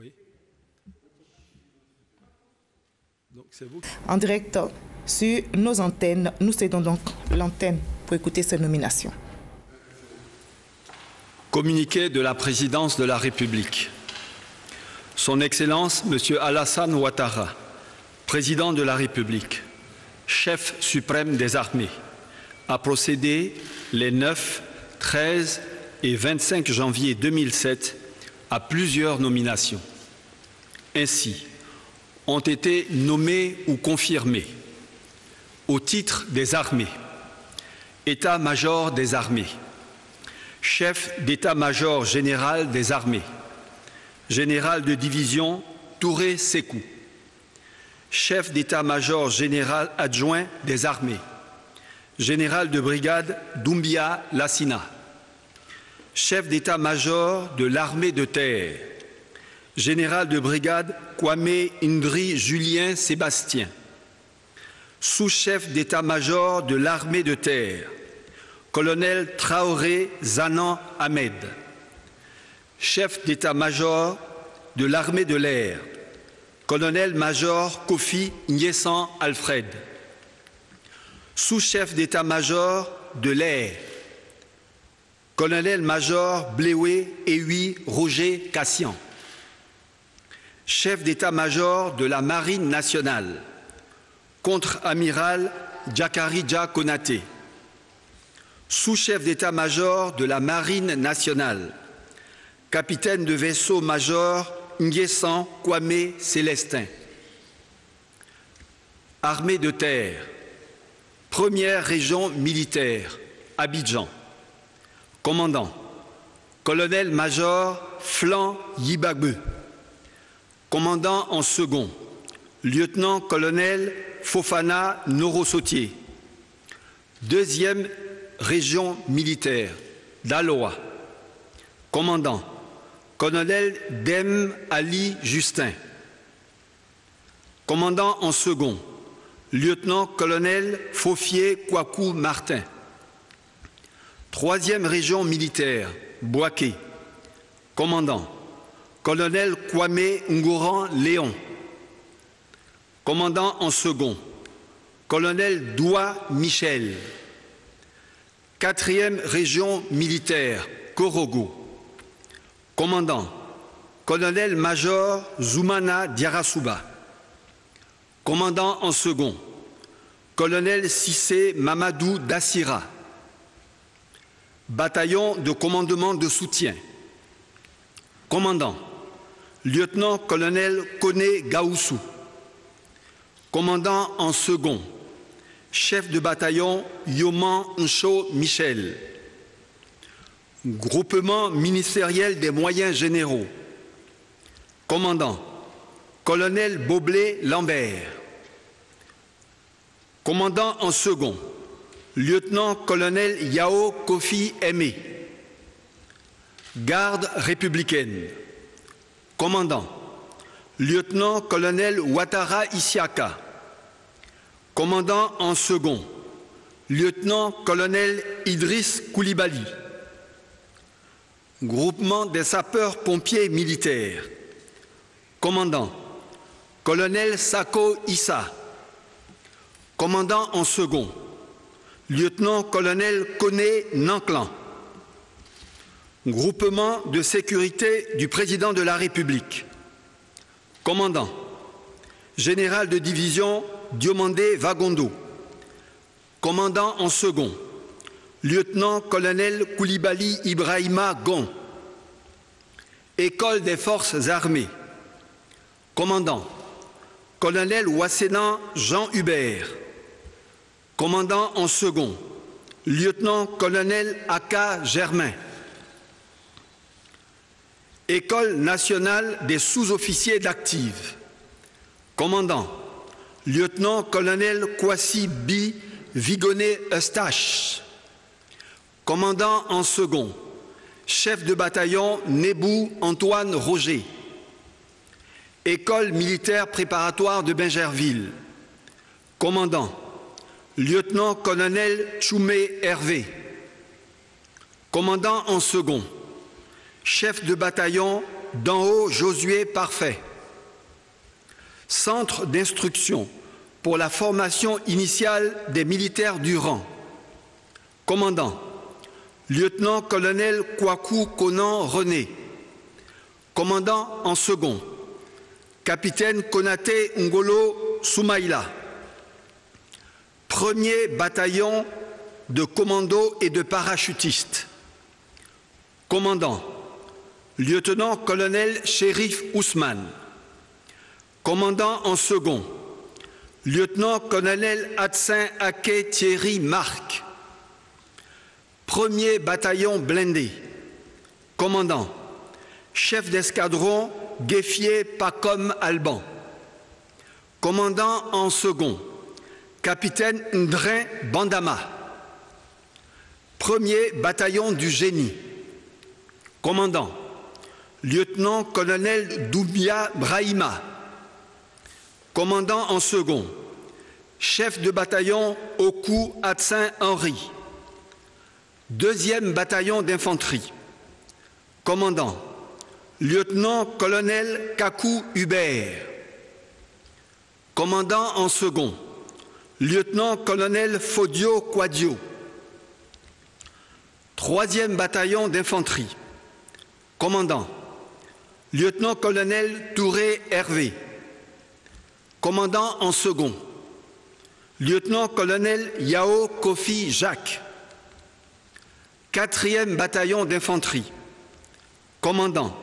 Oui. Donc, c'est vous. En direct sur nos antennes, nous cédons donc l'antenne pour écouter ces nominations. Communiqué de la Présidence de la République. Son Excellence, M. Alassane Ouattara, Président de la République, chef suprême des armées, a procédé les 9, 13 et 25 janvier 2007 à plusieurs nominations. Ainsi, ont été nommés ou confirmés au titre des armées, État-major des armées, chef d'état-major général des armées, général de division Touré Sékou, chef d'état-major général adjoint des armées, général de brigade Doumbia Lassina, chef d'état-major de l'armée de terre, général de brigade Kwame Indri Julien Sébastien, sous-chef d'état-major de l'armée de terre, colonel Traoré Zanan Ahmed, chef d'état-major de l'armée de l'air, colonel-major Kofi Nyesan Alfred, sous-chef d'état-major de l'air, colonel-major Bléwé Ewi Roger Cassian, chef d'état-major de la Marine nationale, contre-amiral Djakarija Konaté, sous-chef d'état-major de la Marine nationale, capitaine de vaisseau-major Nguessan Kwame Célestin. Armée de terre, première région militaire, Abidjan. Commandant, colonel-major Flan Yibagbe. Commandant en second, lieutenant-colonel Fofana Norosotier. Deuxième région militaire, Daloa. Commandant, colonel Dem Ali Justin. Commandant en second, lieutenant-colonel Fofier Kwaku Martin. Troisième région militaire, Boaké. Commandant, colonel Kwame Ngouran Léon. Commandant en second, colonel Doua Michel. Quatrième région militaire, Korogo. Commandant, colonel-major Zoumana Diarasuba. Commandant en second, colonel Sissé Mamadou Dassira. Bataillon de commandement de soutien. Commandant, lieutenant-colonel Koné Gaoussou. Commandant en second, chef de bataillon Yoman Ncho Michel. Groupement ministériel des moyens généraux. Commandant, colonel Boblé Lambert. Commandant en second, lieutenant-colonel Yao Kofi Aimé. Garde républicaine. Commandant, lieutenant-colonel Ouattara Isiaka. Commandant en second, lieutenant-colonel Idriss Koulibaly. Groupement des sapeurs-pompiers militaires. Commandant, colonel Sako Issa. Commandant en second, lieutenant-colonel Koné Nanklan. Groupement de sécurité du président de la République. Commandant, général de division Diomandé Vagondo. Commandant en second, lieutenant-colonel Koulibaly Ibrahima Gon. École des forces armées. Commandant, colonel Wassénan Jean Hubert. Commandant en second, lieutenant-colonel Aka Germain. École nationale des sous-officiers d'active. Commandant, lieutenant-colonel Kwasi Bi Vigoné Eustache. Commandant en second, chef de bataillon Nebou Antoine Roger. École militaire préparatoire de Bingerville. Commandant, lieutenant-colonel Choumé Hervé. Commandant en second, chef de bataillon d'en haut Josué Parfait. Centre d'instruction pour la formation initiale des militaires du rang. Commandant, lieutenant-colonel Kwaku Konan René. Commandant en second, capitaine Konaté Ngolo Soumaïla. Premier bataillon de commando et de parachutistes. Commandant, lieutenant-colonel Chérif Ousmane. Commandant en second, lieutenant-colonel Adsin Ake Thierry Marc. Premier bataillon blindé. Commandant, chef d'escadron Gueffier Pacom Alban. Commandant en second, capitaine Ndrin Bandama. Premier bataillon du génie. Commandant, lieutenant-colonel Doubia Brahima. Commandant en second, chef de bataillon Oku Adsin Henri. Deuxième bataillon d'infanterie. Commandant, lieutenant-colonel Kakou Hubert. Commandant en second, lieutenant-colonel Fodio Quadio. Troisième bataillon d'infanterie. Commandant, lieutenant-colonel Touré Hervé. Commandant en second, lieutenant-colonel Yao Kofi Jacques. Quatrième bataillon d'infanterie. Commandant,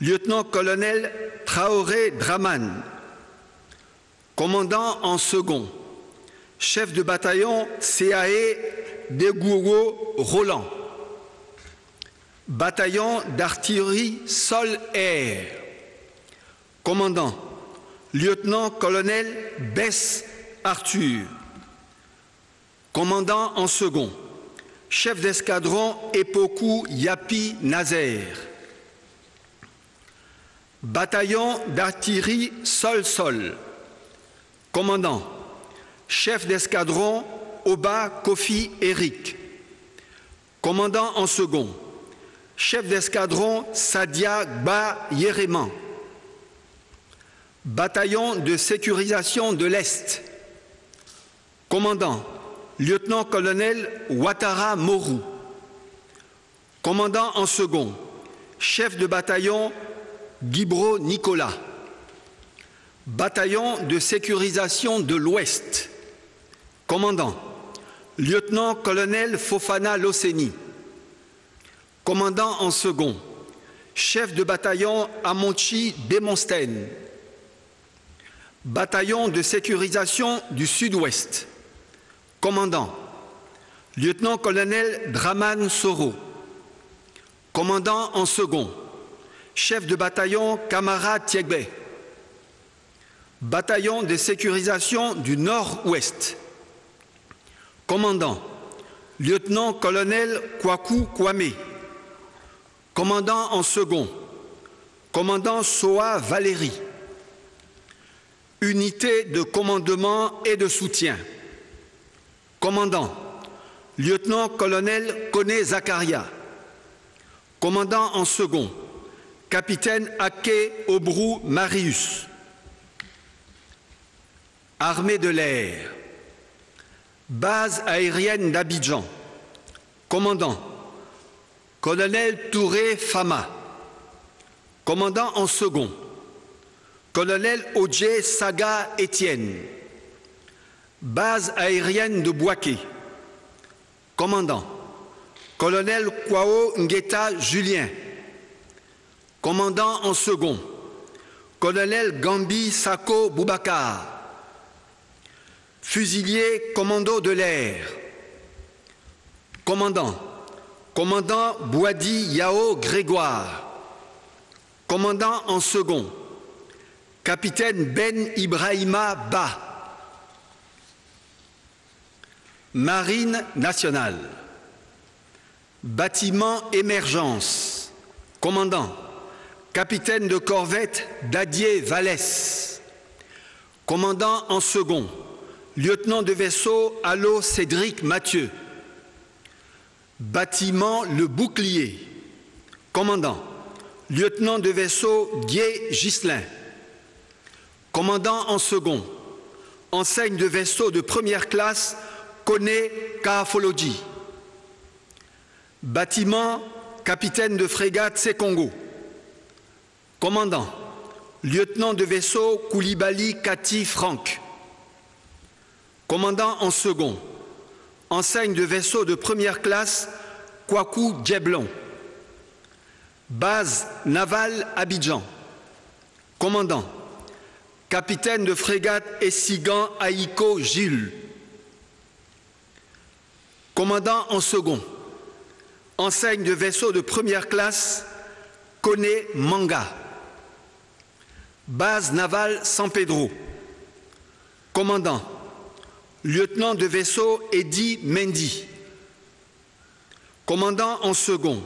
lieutenant-colonel Traoré Draman. Commandant en second, chef de bataillon CAE Degouro Roland. Bataillon d'artillerie sol-air. Commandant, lieutenant-colonel Bess Arthur. Commandant en second, chef d'escadron Epoku Yapi Nazaire. Bataillon d'artillerie sol-sol. Commandant, chef d'escadron Oba Kofi Eric. Commandant en second, chef d'escadron Sadia Gba Yéréman. Bataillon de sécurisation de l'Est. Commandant, lieutenant-colonel Ouattara Morou. Commandant en second, chef de bataillon Guibro Nicolas. Bataillon de sécurisation de l'Ouest. Commandant, lieutenant-colonel Fofana Loseni. Commandant en second, chef de bataillon Amonchi Demonsten. Bataillon de sécurisation du Sud-Ouest. Commandant, lieutenant-colonel Draman Soro. Commandant en second, chef de bataillon Kamara Tiegbe. Bataillon de sécurisation du Nord-Ouest. Commandant, lieutenant-colonel Kwaku Kwame. Commandant en second, commandant Soa Valérie. Unité de commandement et de soutien. Commandant, lieutenant-colonel Koné Zakaria. Commandant en second, capitaine Ake Obrou Marius. Armée de l'air. Base aérienne d'Abidjan. Commandant, colonel Touré Fama. Commandant en second, colonel Odje Saga Étienne. Base aérienne de Boaké. Commandant, colonel Kwao Ngeta Julien. Commandant en second, colonel Gambi Sako Boubacar. Fusilier commando de l'air. Commandant, commandant Boadi Yao Grégoire. Commandant en second, capitaine Ben Ibrahima Ba. Marine nationale. Bâtiment émergence. Commandant, capitaine de corvette Dadier Vallès. Commandant en second, lieutenant de vaisseau Allo Cédric Mathieu. Bâtiment Le Bouclier. Commandant, lieutenant de vaisseau Guy Ghislain, commandant en second, enseigne de vaisseau de première classe Kone Kaafoloji, bâtiment, capitaine de frégate Sekongo, commandant, lieutenant de vaisseau Koulibaly Kati Franck, commandant en second, enseigne de vaisseau de première classe Kwaku Djeblon, base navale Abidjan, commandant, capitaine de frégate Essigan Aïko Gilles, commandant en second, enseigne de vaisseau de première classe Kone Manga, base navale San Pedro, commandant, lieutenant de vaisseau Eddy Mendy, commandant en second,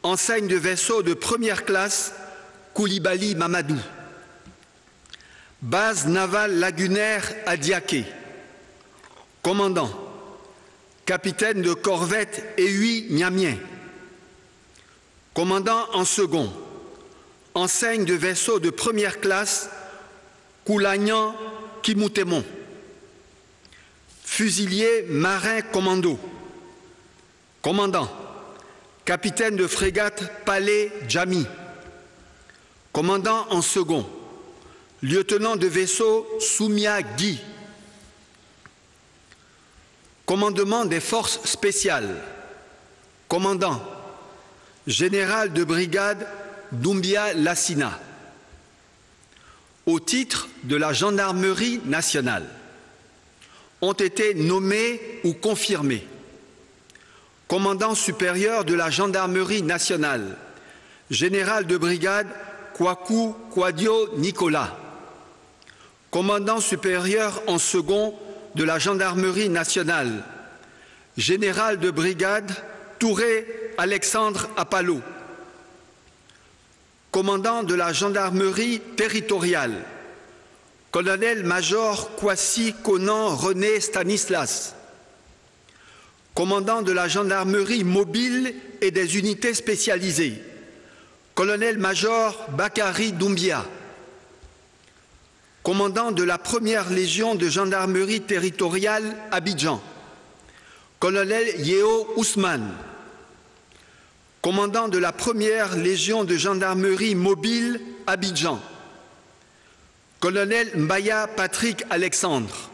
enseigne de vaisseau de première classe Koulibaly Mamadou, base navale lagunaire à Diaké, commandant, capitaine de corvette Ehui Niamien, commandant en second, enseigne de vaisseau de première classe Koulagnan Kimoutémon, fusilier marin commando, commandant, capitaine de frégate Palais Djami, commandant en second, lieutenant de vaisseau Soumia Guy, commandement des forces spéciales, commandant, général de brigade Doumbia Lassina, au titre de la gendarmerie nationale, ont été nommés ou confirmés commandant supérieur de la gendarmerie nationale, général de brigade Kwaku Kwadio Nicolas, commandant supérieur en second de la gendarmerie nationale, général de brigade Touré Alexandre Apalo, commandant de la gendarmerie territoriale, colonel-major Kwasi Conan René Stanislas, commandant de la gendarmerie mobile et des unités spécialisées, colonel-major Bakary Doumbia, commandant de la première légion de gendarmerie territoriale Abidjan, colonel Yeo Ousmane, commandant de la première légion de gendarmerie mobile Abidjan, colonel Mbaya Patrick Alexandre,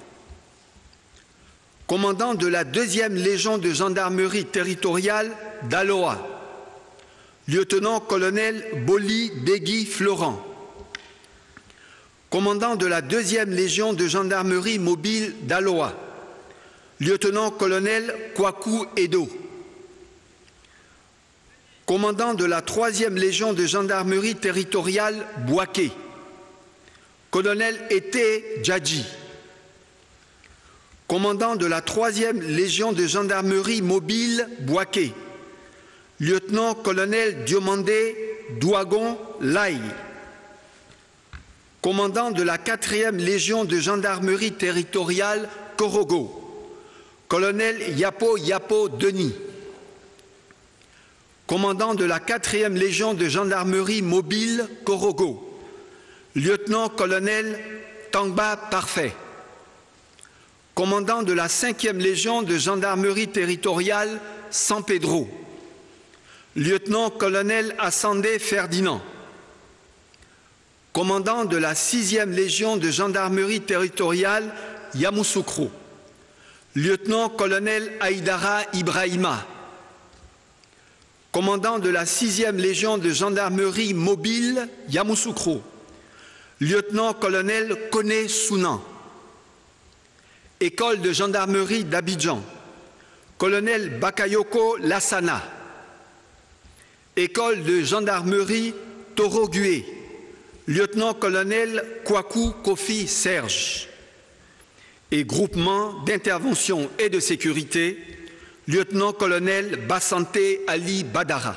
commandant de la 2e légion de gendarmerie territoriale d'Aloa, lieutenant-colonel Boli Degui Florent, commandant de la 2e légion de gendarmerie mobile d'Aloa, lieutenant-colonel Kwaku Edo, commandant de la 3e légion de gendarmerie territoriale Bouaké, colonel Ete Djadji, commandant de la 3e légion de gendarmerie mobile Bouaké, lieutenant-colonel Diomandé Douagon Laï, commandant de la 4e légion de gendarmerie territoriale Korogo, colonel Yapo Yapo Denis, commandant de la 4e légion de gendarmerie mobile Korogo, lieutenant-colonel Tangba Parfait, commandant de la 5e légion de gendarmerie territoriale San Pedro, lieutenant-colonel Assandé Ferdinand, commandant de la 6e légion de gendarmerie territoriale Yamoussoukro, lieutenant-colonel Aïdara Ibrahima, commandant de la 6e légion de gendarmerie mobile Yamoussoukro, lieutenant-colonel Kone Sounan, École de gendarmerie d'Abidjan, colonel Bakayoko Lassana, École de gendarmerie Torogué, lieutenant-colonel Kwaku Kofi Serge, et groupement d'intervention et de sécurité, lieutenant-colonel Bassanté Ali Badara,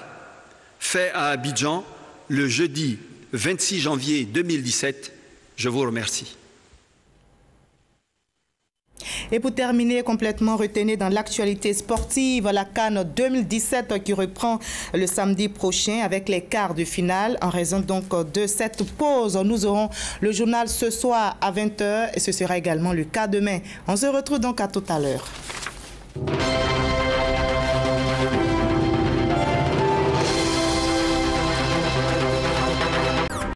fait à Abidjan le jeudi 26 janvier 2017. Je vous remercie. Et pour terminer, complètement retenez dans l'actualité sportive, la CAN 2017 qui reprend le samedi prochain avec les quarts de finale. En raison donc de cette pause, nous aurons le journal ce soir à 20h et ce sera également le cas demain. On se retrouve donc à tout à l'heure.